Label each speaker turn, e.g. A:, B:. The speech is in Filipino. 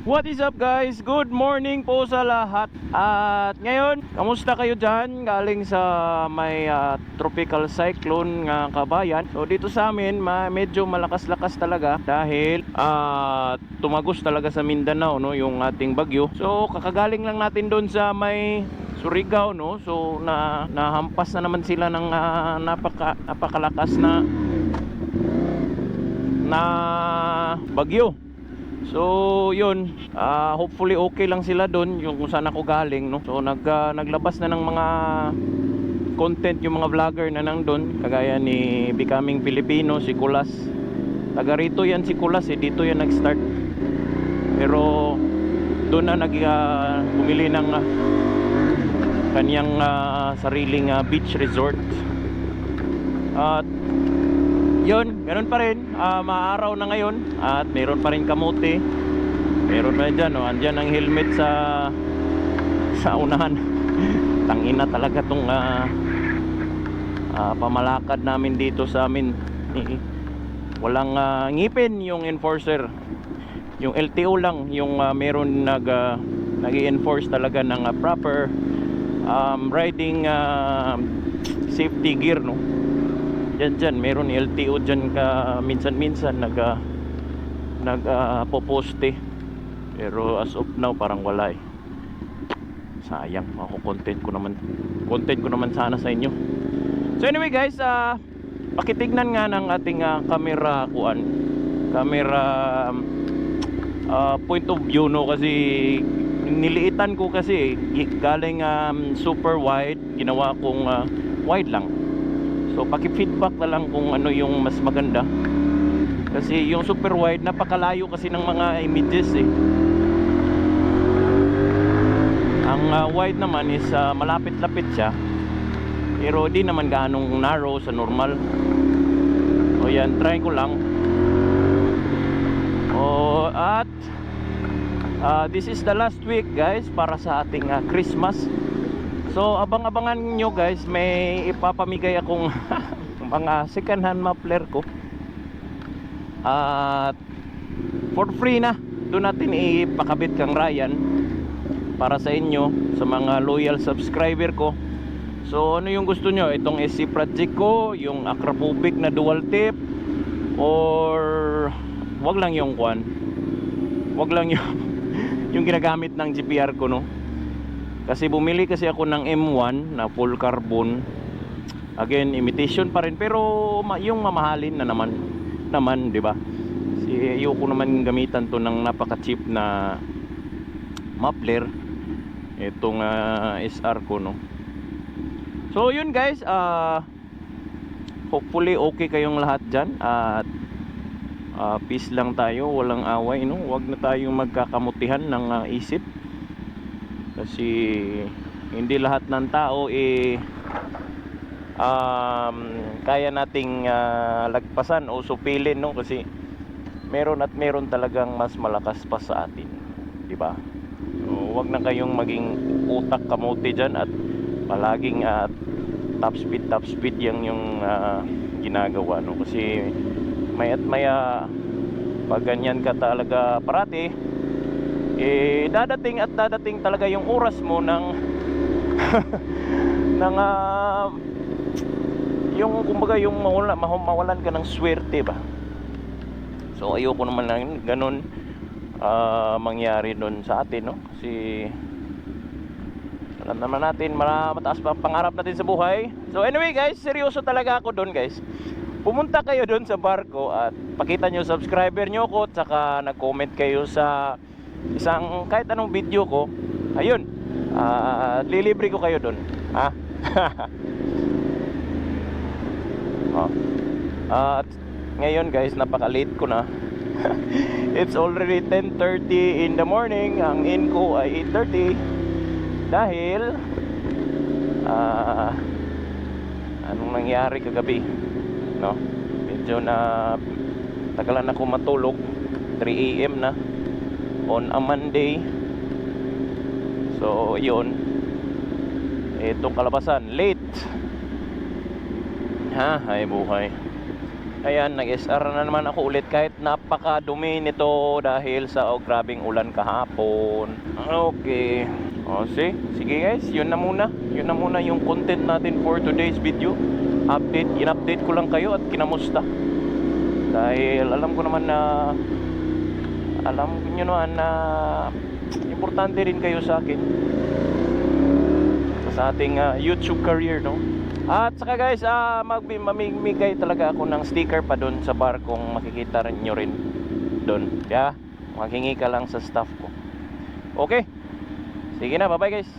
A: What is up guys? Good morning po sa lahat. At ngayon, kamusta kayo dyan? Galing sa may tropical cyclone nga Kabayan. So dito sa amin, medyo malakas-lakas talaga dahil tumagos talaga sa Mindanao, no, yung ating bagyo. So kakagaling lang natin doon sa may Surigao, no. So nahampas na naman sila ng napakalakas na bagyo. So yun, hopefully okay lang sila doon yung kung saan ako galing, no. So naglabas na ng mga content yung mga vlogger na nang doon, kagaya ni Becoming Filipino, si Kulas. Taga rito yan si Kulas, dito yan nag-start. Pero doon na bumili ng kanyang sariling beach resort. At yun, ganun pa rin, maaraw na ngayon at meron pa rin kamote. Meron pa dyan, no? Andyan ang helmet sa unahan. Tangina talaga tong pamalakad namin dito sa amin. Walang ngipin yung enforcer. Yung LTO lang yung meron nag-i-enforce talaga ng proper riding safety gear, no. Dyan meron LTO dyan ka minsan-minsan poposte. Pero as of now parang wala sayang, content ko naman sana sa inyo. So anyway guys, pakitignan nga ng ating camera point of view, no, kasi niliitan ko kasi galing super wide, ginawa kong wide lang. So paki-feedback na lang kung ano yung mas maganda. Kasi yung super wide napakalayo kasi ng mga images Ang wide naman is malapit-lapit siya. Pero di naman gaanong narrow sa normal. O yan, try ko lang. At this is the last week guys para sa ating Christmas. So abang-abangan nyo guys, may ipapamigay akong mga second hand muffler ko. At for free na, doon natin ipakabit kang Ryan para sa inyo, sa mga loyal subscriber ko. So ano yung gusto nyo? Itong SC project ko, yung Acropovic na dual tip, or wag lang yung wag lang yung ginagamit ng GPR ko, no. Kasi bumili kasi ako ng M1 na full carbon. Again, imitation pa rin, pero yung mamahalin na naman, 'di ba? Ayoko naman gamitan to ng napaka-cheap na muffler. Itong SR ko, no. So yun guys, hopefully okay kayong lahat diyan at peace lang tayo, walang away, no. Huwag na tayong magkakamutihan ng isip. Kasi hindi lahat ng tao kaya nating lagpasan o supilin, no, kasi meron talagang mas malakas pa sa atin, di ba? So wag na kayong maging utak kamote diyan at palaging top speed yung ginagawa, no, kasi maya't maya pag ganyan ka talaga parati, dadating talaga yung oras mo ng yung kumbaga yung mawalan ka ng swerte ba. So ayoko naman lang ganun mangyari doon sa atin, no, kasi alam naman natin mataas pa pangarap natin sa buhay. So anyway guys, seryoso talaga ako doon guys. Pumunta kayo doon sa barko at pakita nyo subscriber nyo ko, at saka nag-comment kayo sa isang kahit anong video ko. Ayun, lilibre ko kayo doon, ha. At ngayon guys, napaka-late ko na. It's already 10:30 in the morning. Ang in ko ay 8:30 dahil anong nangyari kagabi, no? Medyo na tagalan ako matulog. 3 AM na on a Monday. So yun, itong kalabasan late, ay buhay. Ayan, nag-SR na naman ako ulit kahit napakadumi nito dahil sa grabing ulan kahapon. Okay. Sige guys, yun na muna. Yun na muna yung content natin for today's video. In-update ko lang kayo at kinamusta. Dahil alam ko naman na importante rin kayo sa akin sa ating YouTube career, no? At saka guys, mamimigay talaga ako ng sticker pa doon sa bar kung makikita nyo rin doon. Kaya maghingi ka lang sa staff ko. Okay, sige na, bye bye guys.